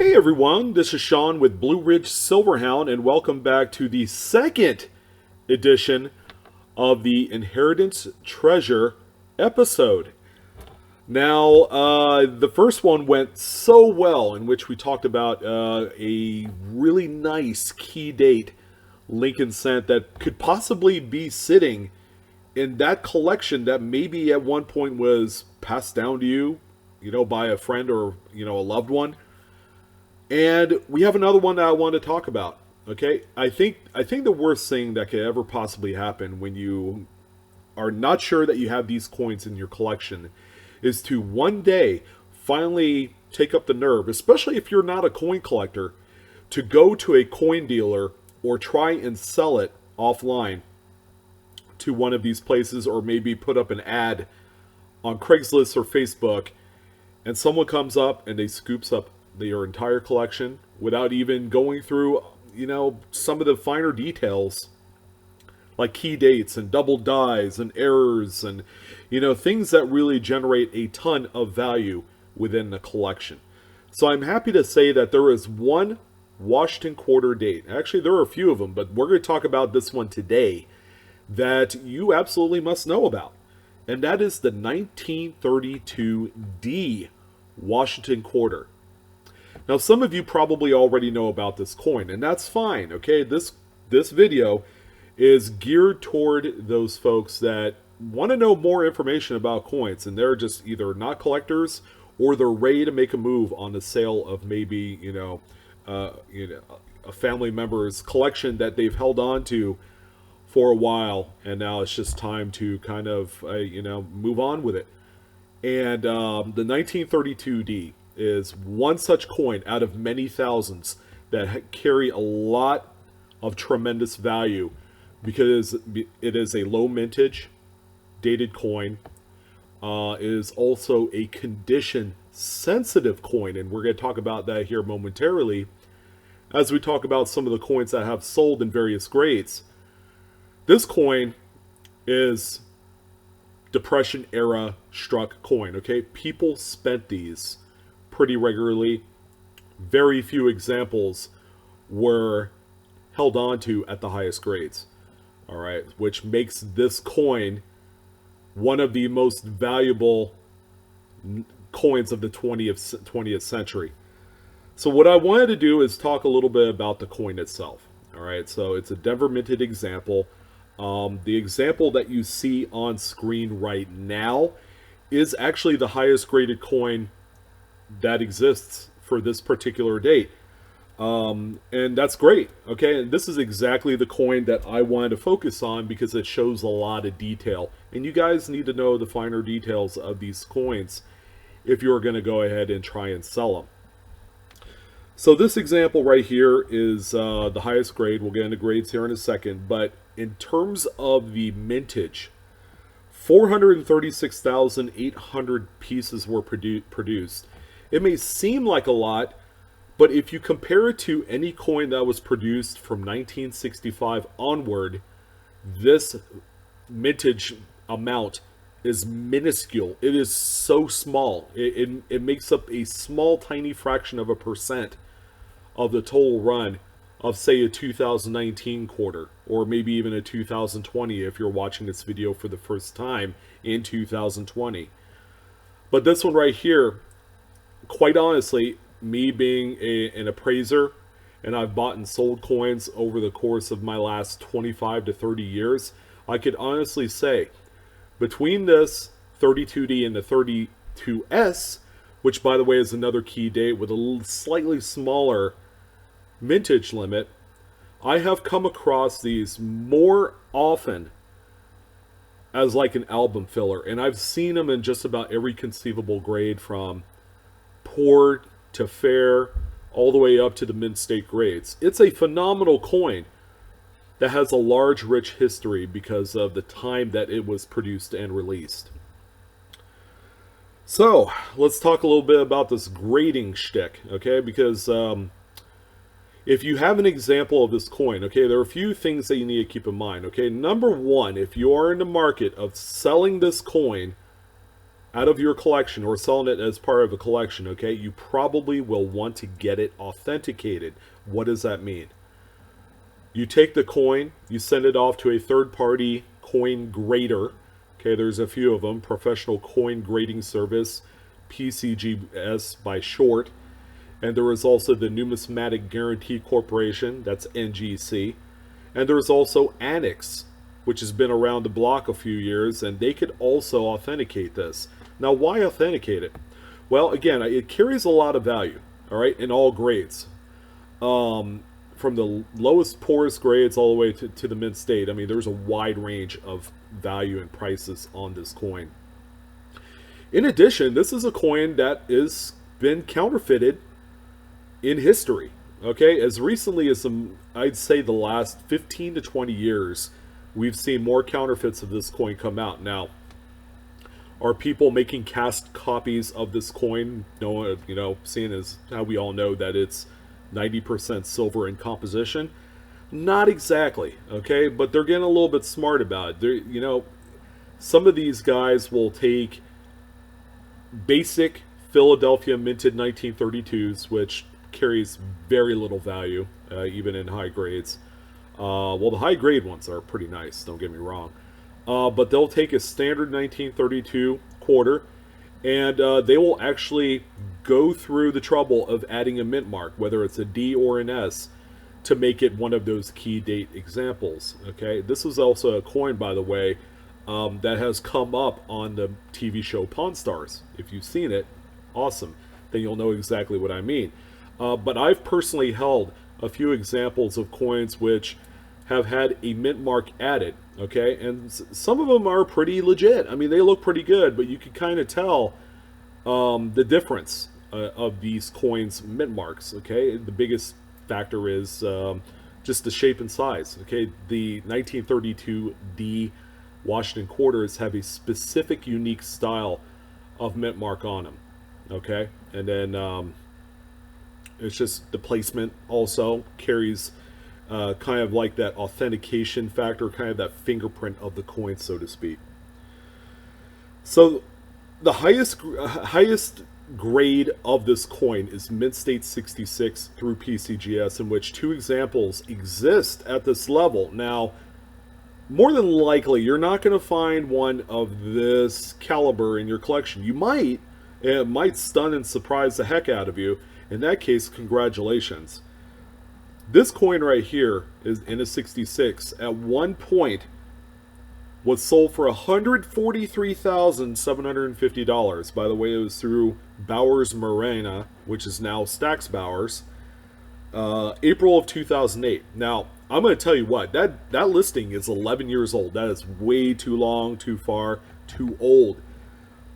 Hey everyone, this is Sean with Blue Ridge Silverhound, and welcome back to the second edition of the Inheritance Treasure episode. Now, the first one went so well, in which we talked about a really nice key date Lincoln sent that could possibly be sitting in that collection that maybe at one point was passed down to you, by a friend or, a loved one. And we have another one that I want to talk about. Okay, I think the worst thing that could ever possibly happen when you are not sure that you have these coins in your collection is to one day finally take up the nerve, especially if you're not a coin collector, to go to a coin dealer or try and sell it offline to one of these places, or maybe put up an ad on Craigslist or Facebook, and someone comes up and they scoops up your entire collection without even going through, some of the finer details like key dates and double dies and errors and, things that really generate a ton of value within the collection. So I'm happy to say that there is one Washington quarter date. Actually, there are a few of them, but we're going to talk about this one today that you absolutely must know about. And that is the 1932 D Washington quarter. Now, some of you probably already know about this coin, and that's fine, okay? This video is geared toward those folks that want to know more information about coins, and they're just either not collectors or they're ready to make a move on the sale of maybe, a family member's collection that they've held on to for a while, and now it's just time to kind of, move on with it. And the 1932 D is one such coin out of many thousands that carry a lot of tremendous value because it is a low mintage dated coin. It is also a condition sensitive coin, and we're going to talk about that here momentarily as we talk about some of the coins that have sold in various grades. This coin is Depression era struck coin, okay? People spent these pretty regularly. Very few examples were held on to at the highest grades. All right, which makes this coin one of the most valuable coins of the 20th century. So what I wanted to do is talk a little bit about the coin itself. All right, so it's a Denver minted example. The example that you see on screen right now is actually the highest graded coin that exists for this particular date. And that's great. Okay, and this is exactly the coin that I wanted to focus on because it shows a lot of detail. And you guys need to know the finer details of these coins if you're going to go ahead and try and sell them. So this example right here is the highest grade. We'll get into grades here in a second. But in terms of the mintage, 436,800 pieces were produced. It may seem like a lot, but if you compare it to any coin that was produced from 1965 onward, this mintage amount is minuscule. It is so small. It makes up a small, tiny fraction of a percent of the total run of, say, a 2019 quarter, or maybe even a 2020 if you're watching this video for the first time in 2020. But this one right here, quite honestly, me being an appraiser, and I've bought and sold coins over the course of my last 25 to 30 years, I could honestly say, between this 32D and the 32S, which by the way is another key date with a slightly smaller mintage limit, I have come across these more often as like an album filler, and I've seen them in just about every conceivable grade, from poor to fair all the way up to the mint state grades. It's a phenomenal coin that has a large, rich history because of the time that it was produced and released. So let's talk a little bit about this grading shtick, okay? Because if you have an example of this coin, okay, there are a few things that you need to keep in mind, okay? Number one, if you are in the market of selling this coin, out of your collection or selling it as part of a collection, okay, you probably will want to get it authenticated. What does that mean? You take the coin, you send it off to a third-party coin grader. Okay, there's a few of them. Professional Coin Grading Service, PCGS by short. And there is also the Numismatic Guarantee Corporation, that's NGC. And there's also Annex, which has been around the block a few years, and they could also authenticate this. Now, why authenticate it? Well, again, it carries a lot of value, all right, in all grades. From the lowest, poorest grades all the way to the mint state. I mean, there's a wide range of value and prices on this coin. In addition, this is a coin that has been counterfeited in history. Okay, as recently as I'd say the last 15 to 20 years, we've seen more counterfeits of this coin come out. Now, are people making cast copies of this coin? No, seeing as how we all know that it's 90% silver in composition? Not exactly, okay? But they're getting a little bit smart about it. Some of these guys will take basic Philadelphia minted 1932s, which carries very little value, even in high grades. Well, the high grade ones are pretty nice, don't get me wrong. But they'll take a standard 1932 quarter, and they will actually go through the trouble of adding a mint mark, whether it's a D or an S, to make it one of those key date examples. Okay, this is also a coin, by the way, that has come up on the TV show Pawn Stars. If you've seen it, awesome. Then you'll know exactly what I mean. But I've personally held a few examples of coins which have had a mint mark added. Okay, and some of them are pretty legit. I mean, they look pretty good, but you can kind of tell the difference of these coins' mint marks. Okay, the biggest factor is just the shape and size. Okay, the 1932 D Washington quarters have a specific, unique style of mint mark on them. Okay, and then it's just the placement also carries kind of like that authentication factor, kind of that fingerprint of the coin, so to speak. So the highest grade of this coin is Mint State 66 through PCGS, in which two examples exist at this level. Now, more than likely, you're not going to find one of this caliber in your collection. You might. It might stun and surprise the heck out of you. In that case, congratulations. This coin right here is in a 66. At one point, was sold for $143,750. By the way, it was through Bowers Morena, which is now Stax Bowers, April of 2008. Now, I'm going to tell you what, that listing is 11 years old. That is way too long, too far, too old.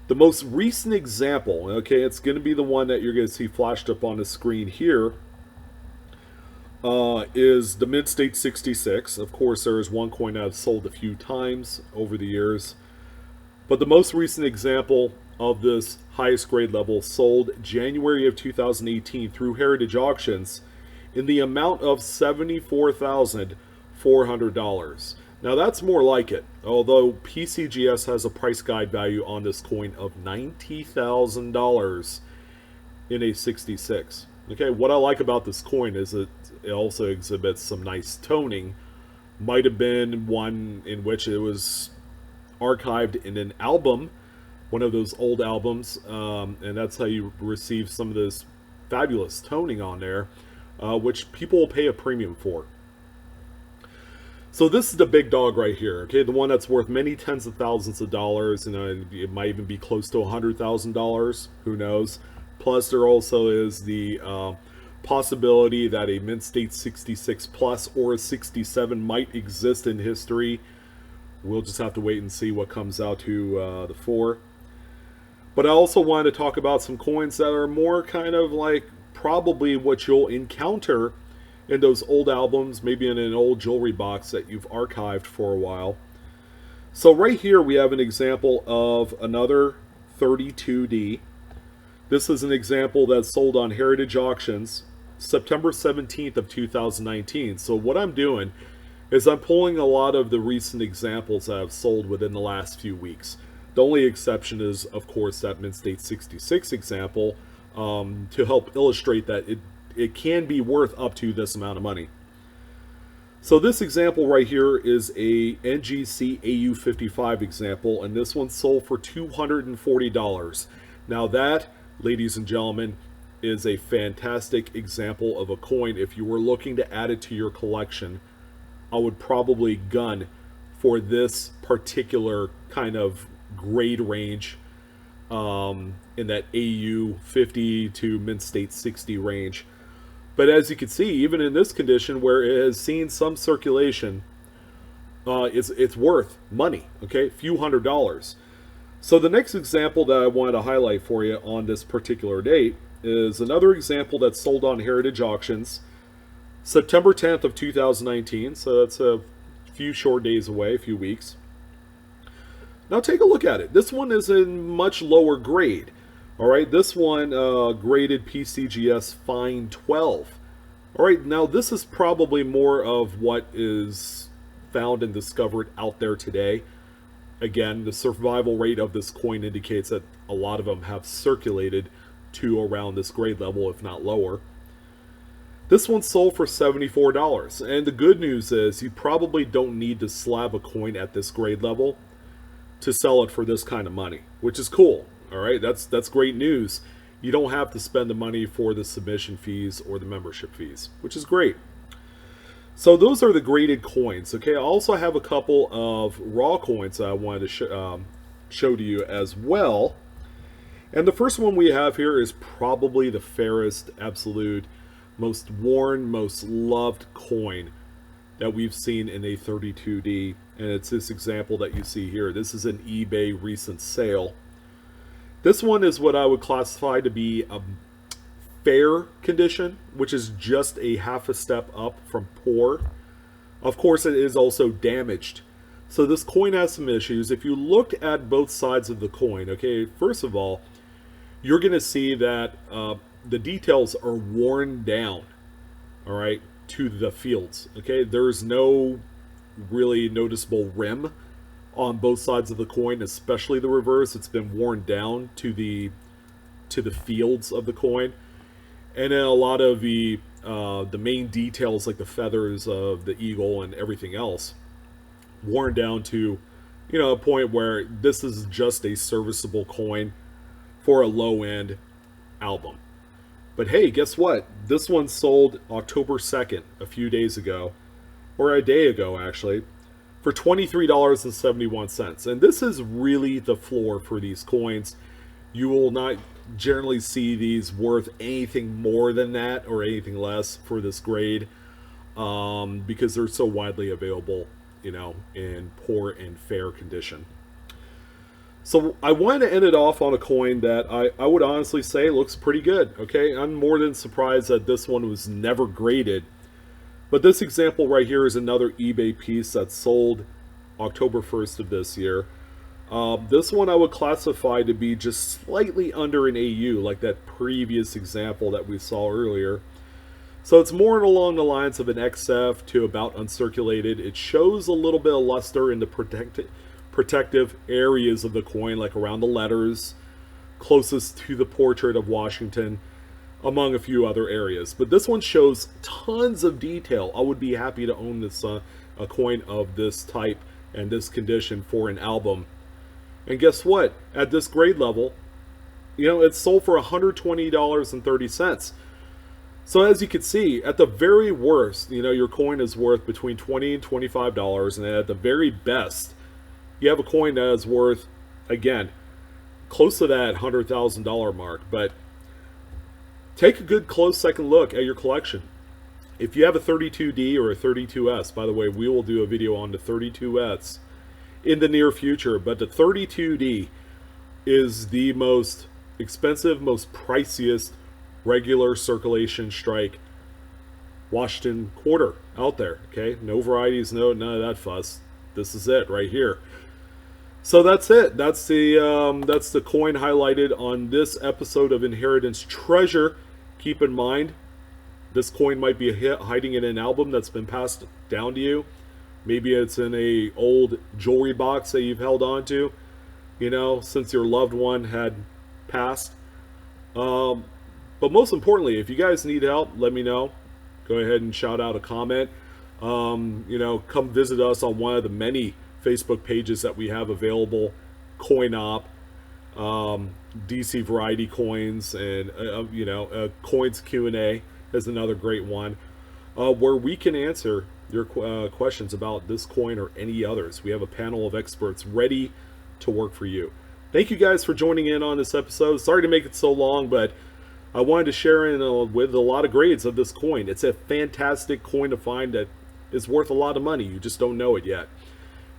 The most recent example, okay, it's going to be the one that you're going to see flashed up on the screen here, is the Mint State 66. Of course, there is one coin I've sold a few times over the years. But the most recent example of this highest grade level sold January of 2018 through Heritage Auctions in the amount of $74,400. Now that's more like it, although PCGS has a price guide value on this coin of $90,000 in a 66. Okay, what I like about this coin is it also exhibits some nice toning. Might have been one in which it was archived in an album, one of those old albums, and that's how you receive some of this fabulous toning on there, which people will pay a premium for. So this is the big dog right here, okay, the one that's worth many tens of thousands of dollars, and it might even be close to $100,000, who knows. Plus there also is the possibility that a Mint State 66 Plus or a 67 might exist in history. We'll just have to wait and see what comes out to the fore. But I also wanted to talk about some coins that are more kind of like probably what you'll encounter in those old albums, maybe in an old jewelry box that you've archived for a while. So right here we have an example of another 32D. This is an example that's sold on Heritage Auctions September 17th of 2019. So what I'm doing is I'm pulling a lot of the recent examples that I've sold within the last few weeks. The only exception is, of course, that Mint State 66 example, to help illustrate that it can be worth up to this amount of money. So this example right here is a NGC AU55 example, and this one sold for $240. Now that, ladies and gentlemen, is a fantastic example of a coin. If you were looking to add it to your collection, I would probably gun for this particular kind of grade range, in that AU 50 to Mint State 60 range. But as you can see, even in this condition where it has seen some circulation, it's worth money, okay? A few $100s. So the next example that I wanted to highlight for you on this particular date is another example that's sold on Heritage Auctions, September 10th of 2019. So that's a few short days away, a few weeks. Now take a look at it. This one is in much lower grade. All right, this one graded PCGS Fine 12. All right, now this is probably more of what is found and discovered out there today. Again, the survival rate of this coin indicates that a lot of them have circulated to around this grade level, if not lower. This one sold for $74. And the good news is you probably don't need to slab a coin at this grade level to sell it for this kind of money, which is cool. All right, that's great news. You don't have to spend the money for the submission fees or the membership fees, which is great. So those are the graded coins. Okay, I also have a couple of raw coins that I wanted to show to you as well. And the first one we have here is probably the fairest, absolute, most worn, most loved coin that we've seen in a 32D. And it's this example that you see here. This is an eBay recent sale. This one is what I would classify to be a fair condition, which is just a half a step up from poor. Of course, it is also damaged. So this coin has some issues. If you look at both sides of the coin, okay, first of all, you're going to see that the details are worn down, all right, to the fields. Okay, there's no really noticeable rim on both sides of the coin, especially the reverse. It's been worn down to the fields of the coin, and then a lot of the main details like the feathers of the eagle and everything else worn down to, you know, a point where this is just a serviceable coin for a low-end album. But hey, guess what? This one sold October 2nd, a few days ago, or a day ago actually, for $23.71. And this is really the floor for these coins. You will not generally see these worth anything more than that or anything less for this grade, because they're so widely available, you know, in poor and fair condition. So I wanted to end it off on a coin that I would honestly say looks pretty good. Okay, I'm more than surprised that this one was never graded. But this example right here is another eBay piece that sold October 1st of this year. This one I would classify to be just slightly under an AU, like that previous example that we saw earlier. So it's more along the lines of an XF to about uncirculated. It shows a little bit of luster in the protective areas of the coin, like around the letters, closest to the portrait of Washington, among a few other areas. But this one shows tons of detail. I would be happy to own this a coin of this type and this condition for an album. And guess what? At this grade level, you know, it's sold for $120.30. So as you can see, at the very worst, you know, your coin is worth between $20 and $25, and at the very best, you have a coin that is worth, again, close to that $100,000 mark. But take a good close second look at your collection. If you have a 32D or a 32S, by the way, we will do a video on the 32S in the near future, but the 32D is the most expensive, most priciest regular circulation strike Washington quarter out there. Okay, no varieties, none of that fuss. This is it right here. So that's it. That's the coin highlighted on this episode of Inheritance Treasure. Keep in mind, this coin might be hiding in an album that's been passed down to you. Maybe it's in a old jewelry box that you've held on to. since your loved one had passed. Um, but most importantly, if you guys need help, let me know. Go ahead and shout out a comment. Come visit us on one of the many Facebook pages that we have available. Coin Op, DC Variety Coins, and Coins Q&A is another great one, where we can answer your questions about this coin or any others. We have a panel of experts ready to work for you. Thank you guys for joining in on this episode. Sorry to make it so long, but I wanted to share in with a lot of grades of this coin. It's a fantastic coin to find that is worth a lot of money. You just don't know it yet.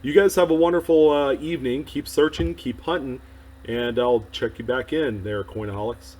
You guys have a wonderful evening. Keep searching, keep hunting, and I'll check you back in there, Coinaholics.